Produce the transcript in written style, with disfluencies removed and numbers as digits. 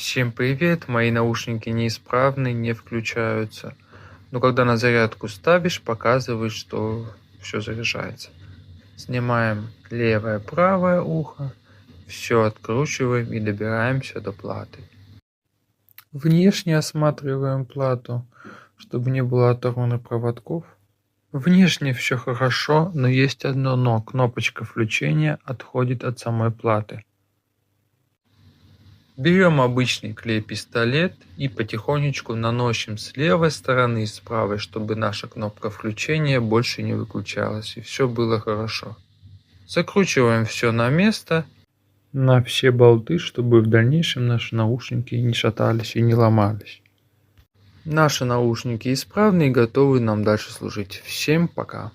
Всем привет, мои наушники неисправны, не включаются. Но когда на зарядку ставишь, показывает, что все заряжается. Снимаем левое, правое ухо, все откручиваем и добираемся до платы. Внешне осматриваем плату, чтобы не было оторванных проводков. Внешне все хорошо, но есть одно но. Кнопочка включения отходит от самой платы. Берем обычный клей-пистолет и потихонечку наносим с левой стороны и с правой, чтобы наша кнопка включения больше не выключалась и все было хорошо. Закручиваем все на место, на все болты, чтобы в дальнейшем наши наушники не шатались и не ломались. Наши наушники исправны и готовы нам дальше служить. Всем пока!